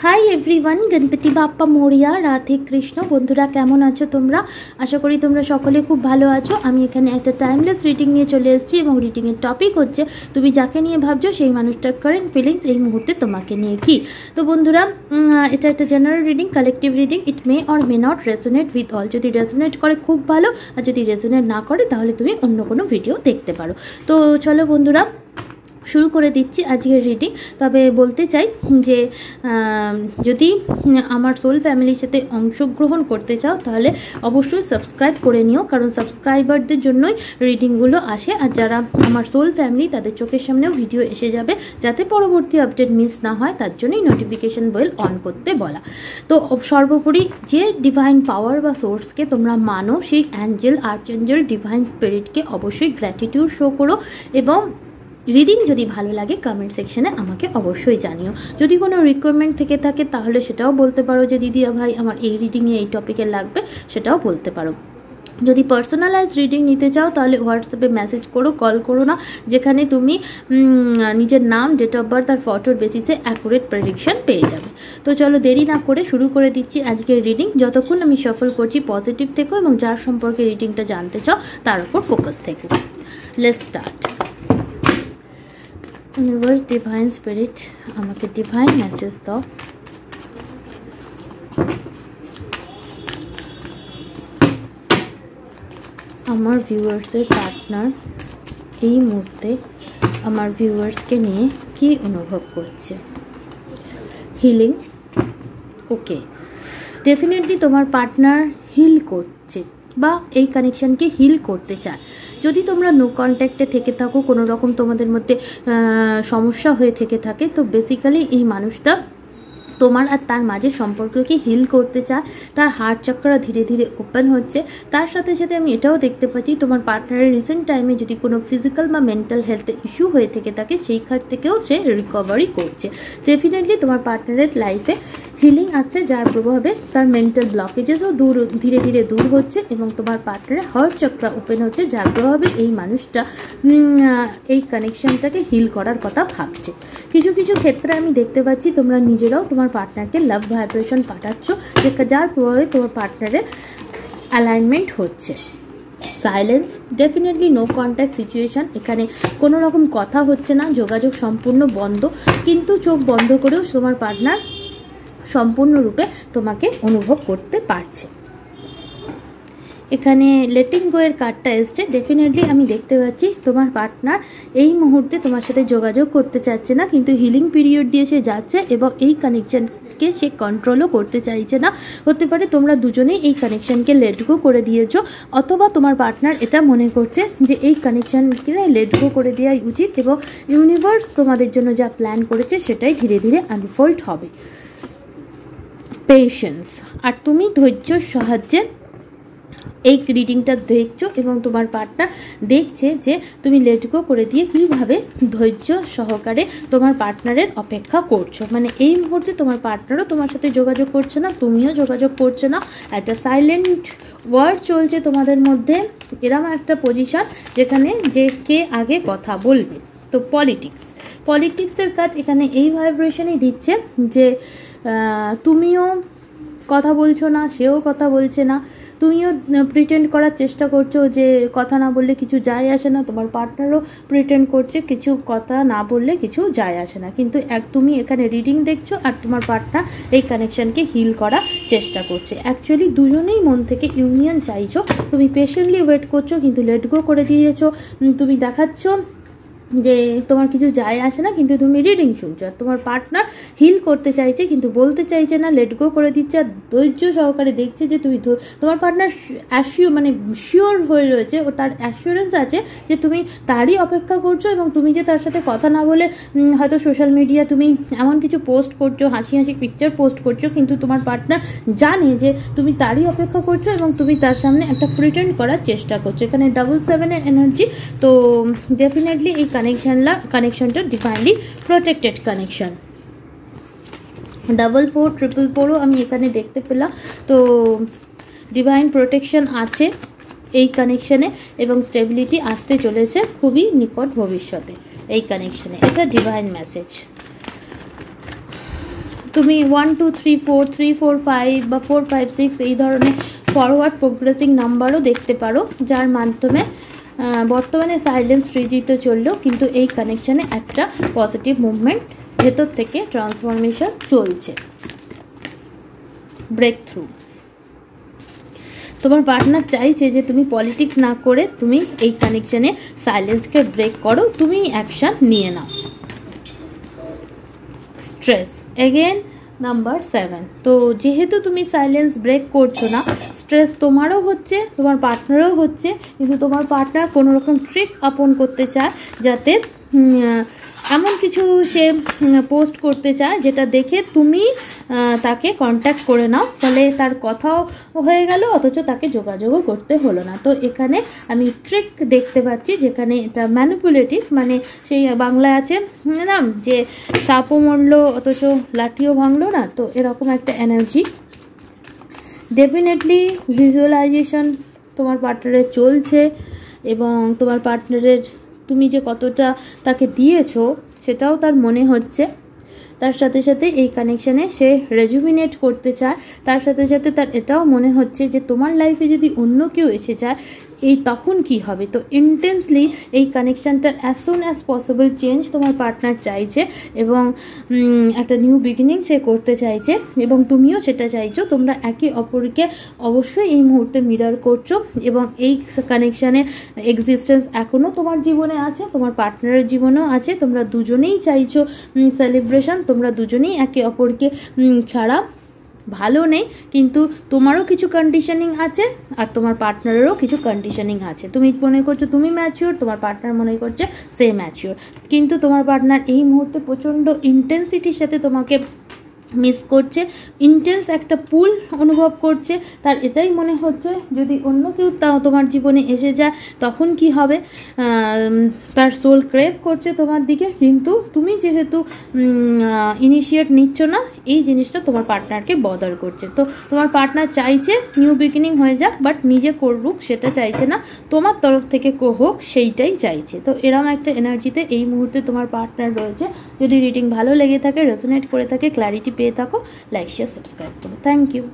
High everyone Ganpati Bappa Moriya Radhe Krishna बंधुरा केमन आछो तोमरा आशा करी तोमरा सकले खूब भालो आछो। आमी एखाने एकटा टाइमलेस रिडिंग निये चले एसेछि एबं रिडिंग एर टपिक होच्छे तुमी जाके निये भाबछो सेई मानुषटार कारेंट फिलिंग्स एई मुहूर्ते तोमाके निये कि। तो बंधुरा एटा एकटा general reading collective reading it may और मे नट रेजोनेट उइथ अल। यदि रेजोनेट करे खूब भालो और यदि रेजोनेट ना करे ताहले तुमी अन्य कोनो भिडियो देखते पारो। तो चलो बंधुरा शुरू करे दिচ্ছি আজকের রিডিং। তবে বলতে চাই যে যদি আমার সোল ফ্যামিলির সাথে অংশগ্রহণ করতে চাও তাহলে অবশ্যই সাবস্ক্রাইব করে নিও, কারণ সাবস্ক্রাইবারদের জন্যই রিডিংগুলো আসে। আর যারা আমার সোল ফ্যামিলি তাদের চোখের সামনেও ভিডিও এসে যাবে, যাতে পরবর্তী আপডেট মিস না হয় তার জন্যই নোটিফিকেশন বেল অন করতে বলা। তো সর্বোপরি যে ডিভাইন পাওয়ার বা সোর্সকে তোমরা মানো সেই অ্যাঞ্জেল আর্চেঞ্জেল ডিভাইন স্পিরিটকে অবশ্যই গ্র্যাটিটিউড শো করো এবং রিডিং যদি ভালো লাগে কমেন্ট সেকশনে আমাকে অবশ্যই জানিও। যদি কোনো রিকোয়ারমেন্ট থেকে থাকে তাহলে সেটাও বলতে পারো যে দিদি ভাই আমার এই রিডিংয়ে এই টপিকে লাগবে, সেটাও বলতে পারো। যদি পার্সোনালাইজ রিডিং নিতে চাও তাহলে হোয়াটসঅ্যাপে মেসেজ করো, কল করো না, যেখানে তুমি নিজের নাম ডেট অফ বার্থ আর ফটোর বেসিসে অ্যাকুরেট প্রেডিকশন পেয়ে যাবে। তো চলো দেরি না করে শুরু করে দিচ্ছি আজকের রিডিং। যতক্ষণ আমি সফল করছি পজিটিভ থেকো এবং যার সম্পর্কে রিডিংটা জানতে চাও তার উপর ফোকাস থেকো। Let's start. Universe divine spirit আমাকে ডিভাইন মেসেজ দাও। আমার ভিউয়ার্সের পার্টনার এই মুহূর্তে আমার ভিউয়ার্সকে নিয়ে কি অনুভব করছে? হিলিং। ওকে, ডেফিনেটলি তোমার পার্টনার হিল করছে বা এই কানেকশানকে হিল করতে চায়। যদি তোমরা নো কন্ট্যাক্টে থেকে থাকো, কোনো রকম তোমাদের মধ্যে সমস্যা হয়ে থেকে থাকে, তো বেসিক্যালি এই মানুষটা তোমার আর তার মাঝে সম্পর্ককে হিল করতে চায়। তার হার্ট চক্রা ধীরে ধীরে ওপেন হচ্ছে। তার সাথে সাথে আমি এটাও দেখতে পাচ্ছি তোমার পার্টনারের রিসেন্ট টাইমে যদি কোনো ফিজিক্যাল বা মেন্টাল হেলথ ইস্যু হয়ে থেকে থাকে সেই খাত থেকেও সে রিকভারি করছে। ডেফিনেটলি তোমার পার্টনারের লাইফে হিলিং আসছে, যার প্রভাবে তার মেন্টাল ব্লকেজেসও ধীরে ধীরে দূর হচ্ছে এবং তোমার পার্টনারের হার্ট চক্রা ওপেন হচ্ছে, যার প্রভাবে এই মানুষটা এই কানেকশানটাকে হিল করার কথা ভাবছে। কিছু কিছু ক্ষেত্রে আমি দেখতে পাচ্ছি তোমরা নিজেরাও তোমার পার্টনারকে লাভ ভাইব্রেশন পাঠাচ্ছ, যার প্রভাবে তোমার পার্টনারের অ্যালাইনমেন্ট হচ্ছে। Silence, definitely no contact situation. এখানে কোনো রকম কথা হচ্ছে না, যোগাযোগ সম্পূর্ণ বন্ধ, কিন্তু চোখ বন্ধ করেও তোমার পার্টনার সম্পূর্ণরূপে তোমাকে অনুভব করতে পারছে। এখানে লেটিং গো এর কার্ডটা এসছে। ডেফিনেটলি আমি দেখতে পাচ্ছি তোমার পার্টনার এই মুহূর্তে তোমার সাথে যোগাযোগ করতে চাচ্ছে না, কিন্তু হিলিং পিরিয়ড দিয়ে সে যাচ্ছে এবং এই কানেকশানকে সে কন্ট্রোলও করতে চাইছে না। হতে পারে তোমরা দুজনেই এই কানেকশানকে লেট গো করে দিয়েছো, অথবা তোমার পার্টনার এটা মনে করছে যে এই কানেকশানকে লেট গো করে দেওয়াই উচিত এবং ইউনিভার্স তোমাদের জন্য যা প্ল্যান করেছে সেটাই ধীরে ধীরে আনফোল্ড হবে। পেশেন্স, আর তুমি ধৈর্যর সাহায্যে এই রিডিংটা দেখছো এবং তোমার পার্টনার দেখছে যে তুমি লেট গো করে দিয়ে কীভাবে ধৈর্য সহকারে তোমার পার্টনারের অপেক্ষা করছো। মানে এই মুহূর্তে তোমার পার্টনারও তোমার সাথে যোগাযোগ করছে না, তুমিও যোগাযোগ করছো না, একটা সাইলেন্ট ওয়ার্ড চলছে তোমাদের মধ্যে। এরকম একটা পজিশন যেখানে যে কে আগে কথা বলবে। তো পলিটিক্সের কাজ এখানে এই ভাইব্রেশনই দিচ্ছে যে তুমিও কথা বলছো না, সেও কথা বলছে না, তুমিও প্রিটেন্ড করার চেষ্টা করছো যে কথা না বললে কিছু যায় আসে না, তোমার পার্টনারও প্রিটেন্ড করছে কিছু কথা না বললে কিছু যায় আসে না, কিন্তু তুমি এখানে রিডিং দেখছো আর তোমার পার্টনার এই কানেকশানকে হিল করার চেষ্টা করছে। অ্যাকচুয়ালি দুজনেই মন থেকে ইউনিয়ন চাইছো, তুমি পেশেন্টলি ওয়েট করছো কিন্তু লেট গো করে দিয়েছো। তুমি দেখাচ্ছ যে তোমার কিছু যায় আসে না, কিন্তু তুমি রিডিং শুনছো। আর তোমার পার্টনার হিল করতে চাইছে কিন্তু বলতে চাইছে না, লেট গো করে দিচ্ছে। আর ধৈর্য সহকারে দেখছে যে তোমার পার্টনার শিওর হয়ে রয়েছে, ও তার অ্যাসিওরেন্স আছে যে তুমি তারই অপেক্ষা করছো এবং তুমি যে তার সাথে কথা না বলে হয়তো সোশ্যাল মিডিয়া তুমি এমন কিছু পোস্ট করছো, হাসি হাসি পিকচার পোস্ট করছো, কিন্তু তোমার পার্টনার জানে যে তুমি তারই অপেক্ষা করছো এবং তুমি তার সামনে একটা প্রিটেন্ড করার চেষ্টা করছো। এখানে 7 এনার্জি। তো ডেফিনেটলি এই কানেকশনটা ডিভাইনলি প্রোটেক্টেড কানেকশন। 4 4 আমি এখানে দেখতে পেলাম। তো ডিভাইন প্রোটেকশন আছে এই কানেকশনে এবং স্টেবিলিটি আসতে চলেছে খুবই নিকট ভবিষ্যতে এই কানেকশনে। এটা ডিভাইন মেসেজ। তুমি 1 2 3 4 3 4 5 বা 4 5 6 এই ধরনের ফরওয়ার্ড প্রোগ্রেসিং নাম্বারও দেখতে পারো, যার মাধ্যমে বর্তমানে সাইলেন্স ট্রিজিতে চললেও কিন্তু এই কানেকশানে একটা পজিটিভ মুভমেন্ট, ভেতর থেকে ট্রান্সফরমেশন চলছে, ব্রেক থ্রু। তোমার পার্টনার চাইছে যে তুমি পলিটিক্স না করে তুমি এই কানেকশানে সাইলেন্সকে ব্রেক করো, তুমি অ্যাকশান নিয়ে নাও। Stress again number 7। তো যেহেতু তুমি সাইলেন্স ব্রেক করছো না, স্ট্রেস তোমারও হচ্ছে, তোমার পার্টনারও হচ্ছে, কিন্তু তোমার পার্টনার কোনো রকম ট্রিক আপন করতে চায়, যাতে এমন কিছু সে পোস্ট করতে চায় যেটা দেখে তুমি তাকে কন্ট্যাক্ট করে নাও, ফলে তার কথাও হয়ে গেল, অথচ তাকে যোগাযোগও করতে হলো না। তো এখানে আমি ট্রিক দেখতে পাচ্ছি, যেখানে এটা ম্যানিপুলেটিভ, মানে সেই বাংলায় আছে না যে সাপও মরলো অথচ লাঠিও ভাঙলো না, তো এরকম একটা এনার্জি। ডেফিনেটলি ভিজুয়ালাইজেশন তোমার পার্টনারের চলছে, এবং তোমার পার্টনারের তুমি যে কতটা তাকে দিয়েছো সেটাও তার মনে হচ্ছে। তার সাথে সাথে এই কানেকশানে সে রেজুমিনেট করতে চায়, তার সাথে সাথে তার এটাও মনে হচ্ছে যে তোমার লাইফে যদি অন্য কেউ এসে যায় এই তখন কি হবে। তো ইন্টেন্সলি এই কানেকশানটার as soon as possible change তোমার পার্টনার চাইছে, এবং একটা নিউ বিগিনিং সে করতে চাইছে, এবং তুমিও সেটা চাইছো। তোমরা একে অপরকে অবশ্যই এই মুহূর্তে মিরর করছো, এবং এই কানেকশানের এক্সিস্টেন্স এখনও তোমার জীবনে আছে, তোমার পার্টনারের জীবনেও আছে। তোমরা দুজনেই চাইছো সেলিব্রেশন, তোমরা দুজনেই একে অপরকে ছাড়া ভালো নেই, কিন্তু তোমারও কিছু কন্ডিশনিং আছে আর তোমার পার্টনারেরও কিছু কন্ডিশনিং আছে। তুমি মনে করছো তুমি ম্যাচিওর, তোমার পার্টনার মনে করছে সে ম্যাচিওর, কিন্তু তোমার পার্টনার এই মুহূর্তে প্রচণ্ড ইন্টেন্সিটির সাথে তোমাকে মিস করছে, ইন্টেন্স একটা পুল অনুভব করছে। তার এটাই মনে হচ্ছে যদি অন্য কেউ তাও তোমার জীবনে এসে যায় তখন কি হবে। তার সোল ক্রেভ করছে তোমার দিকে, কিন্তু তুমি যেহেতু ইনিশিয়েট নিচ্ছ না, এই জিনিসটা তোমার পার্টনারকে বদার করছে। তো তোমার পার্টনার চাইছে নিউ বিগিনিং হয়ে যাক, বাট নিজে করুক সেটা চাইছে না, তোমার তরফ থেকে হোক সেইটাই চাইছে। তো এরকম একটা এনার্জিতে এই মুহূর্তে তোমার পার্টনার রয়েছে। যদি রিডিং ভালো লেগে থাকে, রেজোনেট করে থাকে, ক্ল্যারিটি পেয়ে থাকো, লাইক শেয়ার সাবস্ক্রাইব করো। Thank you.